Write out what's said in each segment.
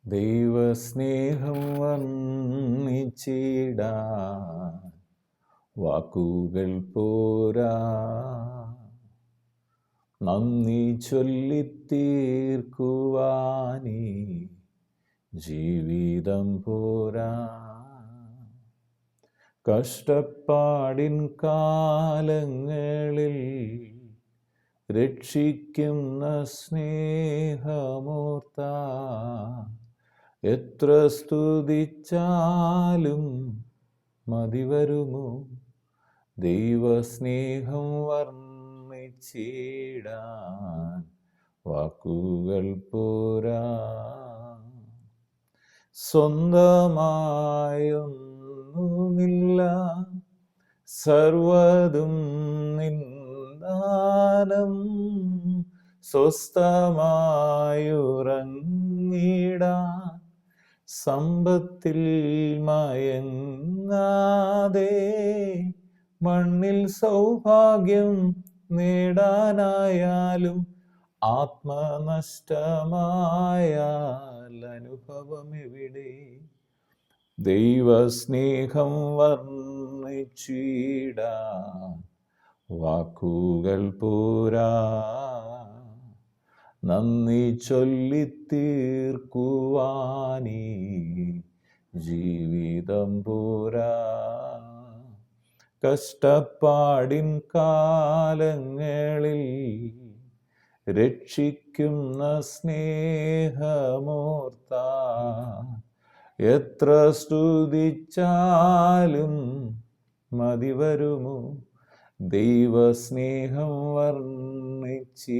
ദൈവസ്നേഹം വർണ്ണിച്ചിടാൻ വാക്കുകൾ പോരാ, നന്ദി ചൊല്ലിത്തീർക്കുവാനീ ജീവിതം പോരാ. കഷ്ടപ്പാടിൻ കാലങ്ങളിൽ രക്ഷിക്കുന്ന സ്നേഹമോർത്ത എത്ര സ്തുതിച്ചാലും മതിവരുമോ? ദൈവസ്നേഹം വർണ്ണിച്ചിടാൻ വാക്കുകൾ പോരാ. സ്വന്തമായൊന്നുമില്ല, സർവതും നിന്ദാനം, സ്വസ്ഥമായുറങ്ങിടാൻ സമ്പത്തിൽ മയങ്ങാതെ, മണ്ണിൽ സൗഭാഗ്യം നേടാനായാലും ആത്മനഷ്ടമായാൽ അനുഭവം എവിടെ? ദൈവസ്നേഹം വർണ്ണിച്ചിടാൻ വാക്കുകൾ പോരാ, നന്ദി ചൊല്ലിത്തീർക്കുവാനീ ജീവിതം പോരാ. കഷ്ടപ്പാടിൻ കാലങ്ങളിൽ രക്ഷിക്കുന്ന സ്നേഹമോർത്ത എത്ര സ്തുതിച്ചാലും മതിവരുമോ? ദൈവസ്നേഹം വർണ്ണിച്ചിടാൻ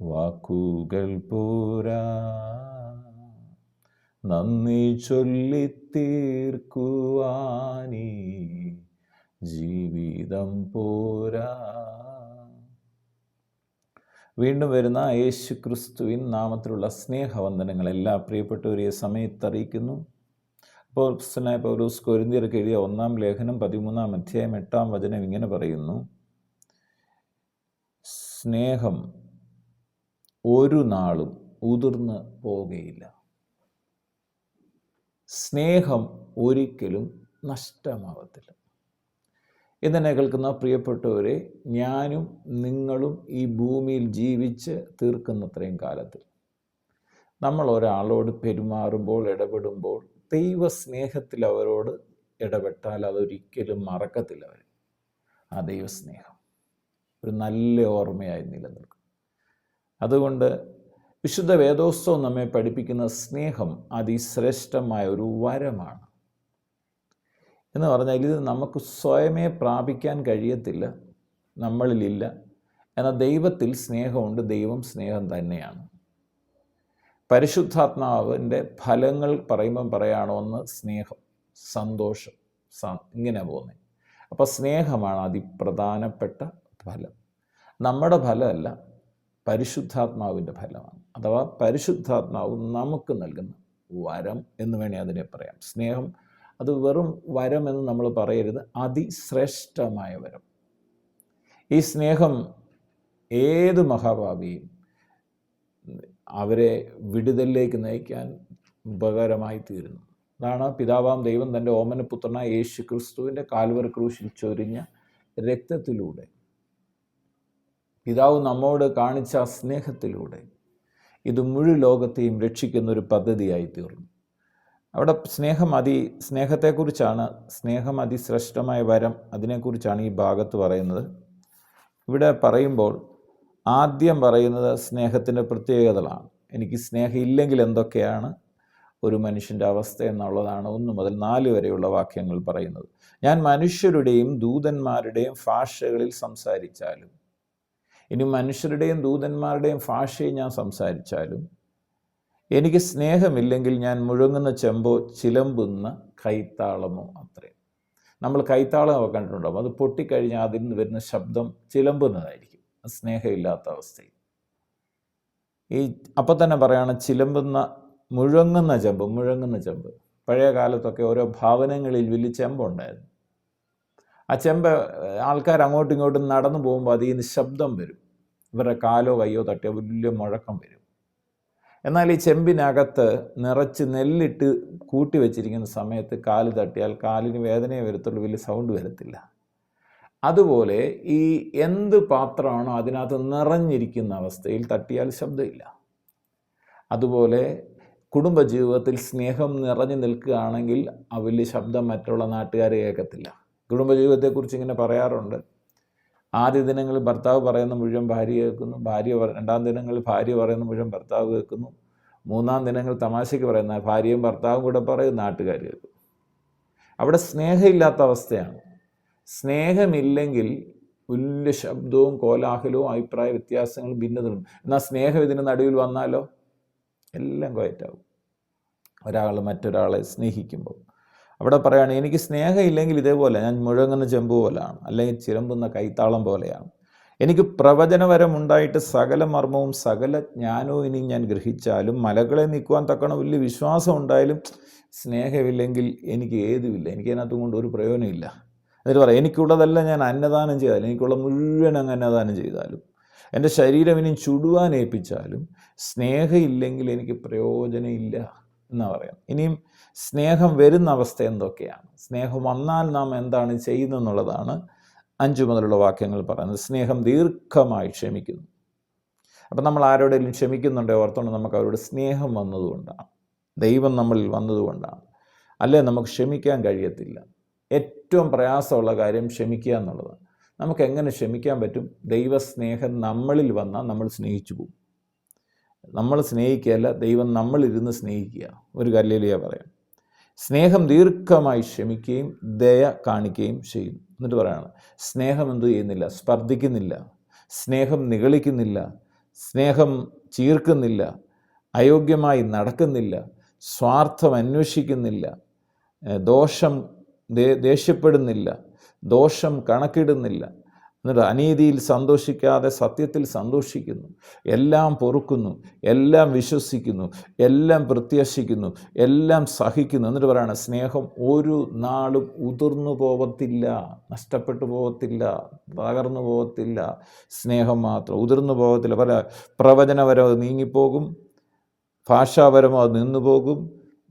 വാക്കുകൾ പോരാ, നന്ദി ചൊല്ലിത്തീർക്കുവാനീ ജീവിതം പോരാ. വീണ്ടും വരുന്ന യേശു ക്രിസ്തുവിൻ നാമത്തിലുള്ള സ്നേഹവന്ദനങ്ങൾ എല്ലാ പ്രിയപ്പെട്ടവരെ സമയത്ത് അറിയിക്കുന്നു. അപ്പോസ്തലനായ പൗലോസ് കൊരിന്ത്യർക്ക് എഴുതിയ 1-ാം ലേഖനം 13-ാം അധ്യായം 8-ാം വചനം ഇങ്ങനെ പറയുന്നു: സ്നേഹം ഒരു നാളും ഉതിർന്ന് പോകുകയില്ല. സ്നേഹം ഒരിക്കലും നഷ്ടമാവത്തില്ല. എന്നെ കേൾക്കുന്ന പ്രിയപ്പെട്ടവരെ, ഞാനും നിങ്ങളും ഈ ഭൂമിയിൽ ജീവിച്ച് തീർക്കുന്നത്രയും കാലത്തിൽ നമ്മൾ ഒരാളോട് പെരുമാറുമ്പോൾ, ഇടപെടുമ്പോൾ ദൈവസ്നേഹത്തിൽ അവരോട് ഇടപെട്ടാൽ അതൊരിക്കലും മറക്കത്തില്ല. അവർ ആ ദൈവസ്നേഹം ഒരു നല്ല ഓർമ്മയായി നിലനിൽക്കും. അതുകൊണ്ട് വിശുദ്ധ വേദോസ്തവം നമ്മെ പഠിപ്പിക്കുന്ന സ്നേഹം അതിശ്രേഷ്ഠമായ ഒരു വരമാണ് എന്ന് പറഞ്ഞാൽ ഇത് നമുക്ക് സ്വയമേ പ്രാപിക്കാൻ കഴിയത്തില്ല, നമ്മളിലില്ല. എന്നാൽ ദൈവത്തിൽ സ്നേഹമുണ്ട്. ദൈവം സ്നേഹം തന്നെയാണ്. പരിശുദ്ധാത്മാവിൻ്റെ ഫലങ്ങൾ പറയുമ്പം പറയുകയാണോ ഒന്ന് സ്നേഹം, സന്തോഷം, ഇങ്ങനെ പോകുന്നത്. അപ്പോൾ സ്നേഹമാണ് അതിപ്രധാനപ്പെട്ട ഫലം. നമ്മുടെ ഫലമല്ല, പരിശുദ്ധാത്മാവിൻ്റെ ഫലമാണ്. അഥവാ പരിശുദ്ധാത്മാവ് നമുക്ക് നൽകുന്ന വരം എന്ന് വേണേൽ അതിനെ പറയാം. സ്നേഹം അത് വെറും വരം എന്ന് നമ്മൾ പറയരുത്, അതിശ്രേഷ്ഠമായ വരം. ഈ സ്നേഹം ഏത് മഹാഭാവിയും അവരെ വിടുതലിലേക്ക് നയിക്കാൻ ഉപകാരമായി തീരുന്നു. അതാണ് പിതാവാം ദൈവം തൻ്റെ ഓമനപുത്രനായ യേശു ക്രിസ്തുവിൻ്റെ കാൽവറി ക്രൂശിൽ ചൊരിഞ്ഞ രക്തത്തിലൂടെ, പിതാവ് നമ്മോട് കാണിച്ച സ്നേഹത്തിലൂടെ ഇത് മുഴു ലോകത്തെയും രക്ഷിക്കുന്ന ഒരു പദ്ധതിയായി തീർന്നു. അവിടെ സ്നേഹത്തെക്കുറിച്ചാണ്, സ്നേഹം അതിശ്രേഷ്ഠമായ വരം, അതിനെക്കുറിച്ചാണ് ഈ ഭാഗത്ത് പറയുന്നത്. ഇവിടെ പറയുമ്പോൾ ആദ്യം പറയുന്നത് സ്നേഹത്തിൻ്റെ പ്രത്യേകതകളാണ്. എനിക്ക് സ്നേഹം ഇല്ലെങ്കിൽ എന്തൊക്കെയാണ് ഒരു മനുഷ്യൻ്റെ അവസ്ഥ എന്നുള്ളതാണ് 1 മുതൽ 4 വരെയുള്ള വാക്യങ്ങൾ പറയുന്നത്. ഞാൻ മനുഷ്യരുടെയും ദൂതന്മാരുടെയും ഭാഷകളിൽ സംസാരിച്ചാലും, ഇനി മനുഷ്യരുടെയും ദൂതന്മാരുടെയും ഭാഷയിൽ ഞാൻ സംസാരിച്ചാലും, എനിക്ക് സ്നേഹമില്ലെങ്കിൽ ഞാൻ മുഴങ്ങുന്ന ചെമ്പോ ചിലമ്പുന്ന കൈത്താളമോ അത്രേ. നമ്മൾ കൈത്താളമൊക്കെ കണ്ടിട്ടുണ്ടാകും. അത് പൊട്ടിക്കഴിഞ്ഞാൽ അതിൽ നിന്ന് വരുന്ന ശബ്ദം ചിലമ്പുന്നതായിരിക്കും. സ്നേഹമില്ലാത്ത അവസ്ഥയിൽ ഈ അപ്പം തന്നെ പറയുകയാണ് മുഴങ്ങുന്ന ചെമ്പ്. പഴയ കാലത്തൊക്കെ ഓരോ ഭവനങ്ങളിൽ വലിയ ചെമ്പുണ്ടായിരുന്നു. ആ ചെമ്പ് ആൾക്കാർ അങ്ങോട്ടും ഇങ്ങോട്ടും നടന്നു പോകുമ്പോൾ അതിൽ നിന്ന് ശബ്ദം വരും. ഇവരുടെ കാലോ കയ്യോ തട്ടിയ വലിയ മുഴക്കം വരും. എന്നാൽ ഈ ചെമ്പിനകത്ത് നിറച്ച് നെല്ലിട്ട് കൂട്ടി വെച്ചിരിക്കുന്ന സമയത്ത് കാല് തട്ടിയാൽ കാലിന് വേദനയെ വരത്തുള്ളൂ, വലിയ സൗണ്ട് വരത്തില്ല. അതുപോലെ ഈ എന്ത് പാത്രമാണോ അതിനകത്ത് നിറഞ്ഞിരിക്കുന്ന അവസ്ഥയിൽ തട്ടിയാൽ ശബ്ദമില്ല. അതുപോലെ കുടുംബജീവിതത്തിൽ സ്നേഹം നിറഞ്ഞു നിൽക്കുകയാണെങ്കിൽ ആ വലിയ ശബ്ദം മറ്റുള്ള നാട്ടുകാർ കേൾക്കത്തില്ല. കുടുംബജീവിതത്തെക്കുറിച്ച് ഇങ്ങനെ പറയാറുണ്ട്. ആദ്യ ദിനങ്ങളിൽ ഭർത്താവ് പറയുന്ന മുഴുവൻ ഭാര്യ കേൾക്കുന്നു, രണ്ടാം ദിനങ്ങളിൽ ഭാര്യ പറയുന്ന മുഴുവൻ ഭർത്താവ് കേൾക്കുന്നു, മൂന്നാം ദിനങ്ങൾ തമാശയ്ക്ക് പറയുന്ന ഭാര്യയും ഭർത്താവും കൂടെ പറയും, നാട്ടുകാർ കേൾക്കും. അവിടെ സ്നേഹമില്ലാത്ത അവസ്ഥയാണ്. സ്നേഹമില്ലെങ്കിൽ വലിയ ശബ്ദവും കോലാഹലവും അഭിപ്രായ വ്യത്യാസങ്ങളും ഭിന്നതകളും. എന്നാൽ സ്നേഹം ഇതിന് നടുവിൽ വന്നാലോ എല്ലാം ക്വയറ്റാവും. ഒരാൾ മറ്റൊരാളെ സ്നേഹിക്കുമ്പോൾ അവിടെ പറയുകയാണ്, എനിക്ക് സ്നേഹമില്ലെങ്കിൽ ഇതേപോലെ ഞാൻ മുഴങ്ങുന്ന ചെമ്പ് പോലെയാണ്, അല്ലെങ്കിൽ ചിലമ്പുന്ന കൈത്താളം പോലെയാണ്. എനിക്ക് പ്രവചനവരമുണ്ടായിട്ട് സകല മർമ്മവും സകല ജ്ഞാനവും ഇനി ഞാൻ ഗ്രഹിച്ചാലും മലകളെ നീക്കുവാൻ തക്കണം വലിയ വിശ്വാസം ഉണ്ടായാലും സ്നേഹമില്ലെങ്കിൽ എനിക്ക് ഏതുമില്ല, എനിക്ക് അതിനകത്തും കൊണ്ട് ഒരു പ്രയോജനമില്ല. എന്നിട്ട് പറയാം, എനിക്കുള്ളതെല്ലാം ഞാൻ അന്നദാനം ചെയ്താലും, എനിക്കുള്ള മുഴുവൻ അങ്ങ് അന്നദാനം ചെയ്താലും, എൻ്റെ ശരീരം ഇനി ചുടുവാൻ ഏൽപ്പിച്ചാലും സ്നേഹമില്ലെങ്കിൽ എനിക്ക് പ്രയോജനമില്ല എന്നാ പറയാം. ഇനിയും സ്നേഹം വരുന്ന അവസ്ഥ എന്തൊക്കെയാണ്, സ്നേഹം വന്നാൽ നാം എന്താണ് ചെയ്യുന്നതെന്നുള്ളതാണ് 5 മുതലുള്ള വാക്യങ്ങൾ പറയുന്നത്. സ്നേഹം ദീർഘമായി ക്ഷമിക്കുന്നു. അപ്പം നമ്മൾ ആരോടെങ്കിലും ക്ഷമിക്കുന്നുണ്ടോ ഓർത്തോണ്ട് നമുക്ക് അവരോട് സ്നേഹം വന്നതുകൊണ്ടാണ്, ദൈവം നമ്മളിൽ വന്നതുകൊണ്ടാണ്. അല്ലേ നമുക്ക് ക്ഷമിക്കാൻ കഴിയത്തില്ല. ഏറ്റവും പ്രയാസമുള്ള കാര്യം ക്ഷമിക്കുക എന്നുള്ളതാണ്. നമുക്ക് എങ്ങനെ ക്ഷമിക്കാൻ പറ്റും? ദൈവസ്നേഹം നമ്മളിൽ വന്നാൽ നമ്മൾ സ്നേഹിച്ചു പോകും. നമ്മൾ സ്നേഹിക്കുകയല്ല, ദൈവം നമ്മളിരുന്ന് സ്നേഹിക്കുക. ഒരു ഹല്ലേലൂയ പറയാം. സ്നേഹം ദീർഘമായി ക്ഷമിക്കുകയും ദയ കാണിക്കുകയും ചെയ്യും. എന്നിട്ട് പറയാണ്, സ്നേഹം എന്തു ചെയ്യുന്നില്ല? സ്പർദ്ധിക്കുന്നില്ല, സ്നേഹം നിഗളിക്കുന്നില്ല, സ്നേഹം ചീർക്കുന്നില്ല, അയോഗ്യമായി നടക്കുന്നില്ല, സ്വാർത്ഥം അന്വേഷിക്കുന്നില്ല, ദേഷ്യപ്പെടുന്നില്ല, ദോഷം കണക്കിടുന്നില്ല, എന്നിട്ട് അനീതിയിൽ സന്തോഷിക്കാതെ സത്യത്തിൽ സന്തോഷിക്കുന്നു, എല്ലാം പൊറുക്കുന്നു, എല്ലാം വിശ്വസിക്കുന്നു, എല്ലാം പ്രത്യാശിക്കുന്നു, എല്ലാം സഹിക്കുന്നു. എന്നിട്ട് പറയാണ്, സ്നേഹം ഒരു നാളും ഉതിർന്നു പോകത്തില്ല, നഷ്ടപ്പെട്ടു പോകത്തില്ല, തകർന്നു പോകത്തില്ല. സ്നേഹം മാത്രം ഉതിർന്നു പോകത്തില്ല. പ്രവചനപരമോ അത് നീങ്ങിപ്പോകും, ഭാഷാപരമോ അത് നിന്നുപോകും,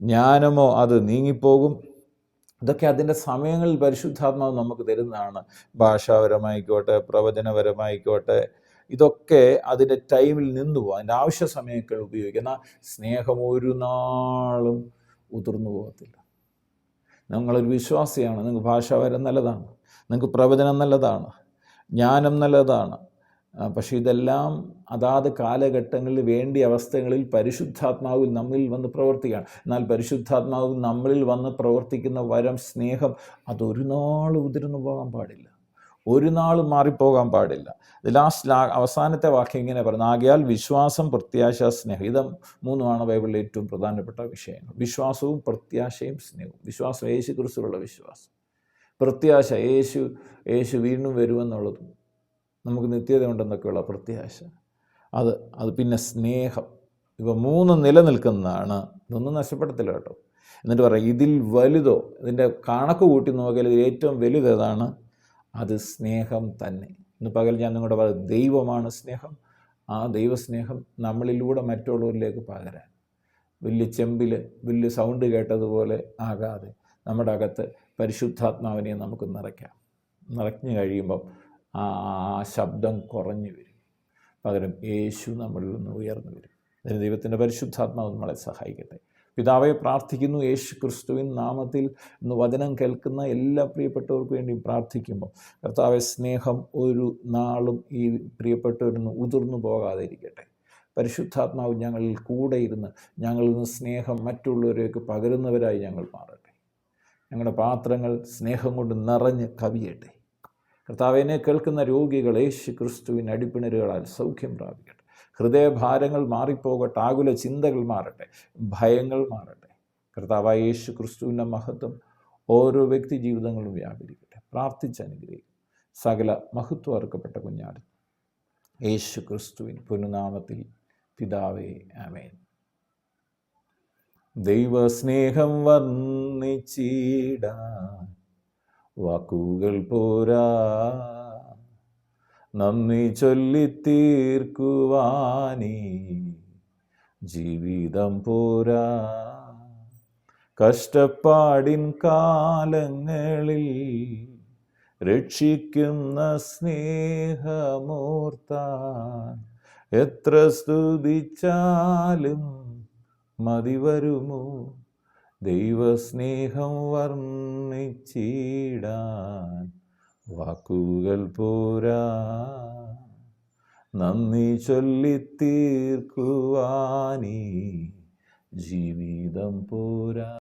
ജ്ഞാനമോ അത് നീങ്ങിപ്പോകും. ഇതൊക്കെ അതിൻ്റെ സമയങ്ങളിൽ പരിശുദ്ധാത്മാവ് നമുക്ക് തരുന്നതാണ്. ഭാഷാപരമായിക്കോട്ടെ, പ്രവചനപരമായിക്കോട്ടെ, ഇതൊക്കെ അതിൻ്റെ ടൈമിൽ നിന്നു പോകും, അതിൻ്റെ ആവശ്യ സമയങ്ങൾ ഉപയോഗിക്കുന്ന. സ്നേഹം ഒരു നാളും ഉതിർന്നു പോകത്തില്ല. നിങ്ങളൊരു വിശ്വാസിയാണ്, നിങ്ങൾക്ക് ഭാഷാപരം നല്ലതാണ്, നിങ്ങൾക്ക് പ്രവചനം നല്ലതാണ്, ജ്ഞാനം നല്ലതാണ്. പക്ഷേ ഇതെല്ലാം അതാത് കാലഘട്ടങ്ങളിൽ വേണ്ടിയ അവസ്ഥകളിൽ പരിശുദ്ധാത്മാവിൽ നമ്മളിൽ വന്ന് പ്രവർത്തിക്കുകയാണ്. എന്നാൽ പരിശുദ്ധാത്മാവിൽ നമ്മളിൽ വന്ന് പ്രവർത്തിക്കുന്ന വരം സ്നേഹം അതൊരു നാൾ ഉതിർന്നു പോകാൻ പാടില്ല, ഒരു നാൾ മാറിപ്പോകാൻ പാടില്ല. അവസാനത്തെ വാക്യം ഇങ്ങനെ പറയുന്നത്, ആകയാൽ വിശ്വാസം, പ്രത്യാശ, സ്നേഹം, ഇത് 3 ബൈബിളിലെ ഏറ്റവും പ്രധാനപ്പെട്ട വിഷയങ്ങൾ. വിശ്വാസവും പ്രത്യാശയും സ്നേഹവും. വിശ്വാസം യേശു ക്രിസ്തുവിലുള്ള വിശ്വാസം, പ്രത്യാശ യേശു വീണ്ടും വരുമെന്നുള്ളതും നമുക്ക് നിത്യത ഉണ്ടെന്നൊക്കെയുള്ള പ്രത്യാശ, അത് പിന്നെ സ്നേഹം. ഇവ 3 നിലനിൽക്കുന്നതാണ്. ഇതൊന്നും നഷ്ടപ്പെടത്തില്ല കേട്ടോ. എന്നിട്ട് പറയാം, ഇതിൽ വലുതോ, ഇതിൻ്റെ കണക്ക് കൂട്ടി നോക്കിയാൽ ഇതിൽ ഏറ്റവും വലുതേതാണ്? അത് സ്നേഹം തന്നെ. ഇന്ന് പകൽ ഞാൻ നിങ്ങളുടെ പറയും, ദൈവമാണ് സ്നേഹം. ആ ദൈവസ്നേഹം നമ്മളിലൂടെ മറ്റുള്ളവരിലേക്ക് പകരാൻ, വലിയ ചെമ്പിൽ വലിയ സൗണ്ട് കേട്ടതുപോലെ ആകാതെ നമ്മുടെ അകത്ത് പരിശുദ്ധാത്മാവിനെ നമുക്ക് നിറഞ്ഞു കഴിയുമ്പം ആ ശബ്ദം കുറഞ്ഞു വരും, പകരം യേശു നമ്മളിൽ നിന്ന് ഉയർന്നു വരും. അതിന് ദൈവത്തിൻ്റെ പരിശുദ്ധാത്മാവ് നമ്മളെ സഹായിക്കട്ടെ. പിതാവെ, പ്രാർത്ഥിക്കുന്നു യേശു ക്രിസ്തുവിൻ നാമത്തിൽ ഇന്ന് വചനം കേൾക്കുന്ന എല്ലാ പ്രിയപ്പെട്ടവർക്കു വേണ്ടി പ്രാർത്ഥിക്കുമ്പോൾ, കർത്താവെ, സ്നേഹം ഒരു നാളും ഈ പ്രിയപ്പെട്ടവരിന്ന് ഉതിർന്നു പോകാതിരിക്കട്ടെ. പരിശുദ്ധാത്മാവ് ഞങ്ങളിൽ കൂടെ ഇരുന്ന് ഞങ്ങളിൽ നിന്ന് സ്നേഹം മറ്റുള്ളവരേക്ക് പകരുന്നവരായി ഞങ്ങൾ മാറട്ടെ. ഞങ്ങളുടെ പാത്രങ്ങൾ സ്നേഹം കൊണ്ട് നിറഞ്ഞ് കവിയട്ടെ. കർത്താവേ, എന്നെ കേൾക്കുന്ന രോഗികൾ യേശു ക്രിസ്തുവിൻ അടിപ്പിണരുകളാൽ സൗഖ്യം പ്രാപിക്കട്ടെ. ഹൃദയഭാരങ്ങൾ മാറിപ്പോകട്ടെ, ആകുല ചിന്തകൾ മാറട്ടെ, ഭയങ്ങൾ മാറട്ടെ. കർത്താവായ യേശു ക്രിസ്തുവിൻ്റെ മഹത്വം ഓരോ വ്യക്തി ജീവിതങ്ങളും വ്യാപരിക്കട്ടെ. പ്രാർത്ഥിച്ചനുഗ്രഹിക്കും. സകല മഹത്വം അർക്കപ്പെട്ട കുഞ്ഞാട് യേശു ക്രിസ്തുവിൻ പൊന്നുനാമത്തിൽ പിതാവേ, ആമേൻ. ദൈവസ്നേഹം വർണ്ണിച്ചിടാൻ വാക്കുകൾ പോരാ, നന്ദി ചൊല്ലിത്തീർക്കുവാനീ ജീവിതം പോരാ. കഷ്ടപ്പാടിൻ കാലങ്ങളിൽ രക്ഷിക്കുന്ന സ്നേഹമോർത്താൻ എത്ര സ്തുതിച്ചാലും മതി വരുമോ? ദൈവസ്നേഹം വർണ്ണിച്ചിടാൻ വാക്കുകൾ പോരാ. നന്ദി ചൊല്ലിത്തീർക്കുവാനീ ജീവിതം പോരാ.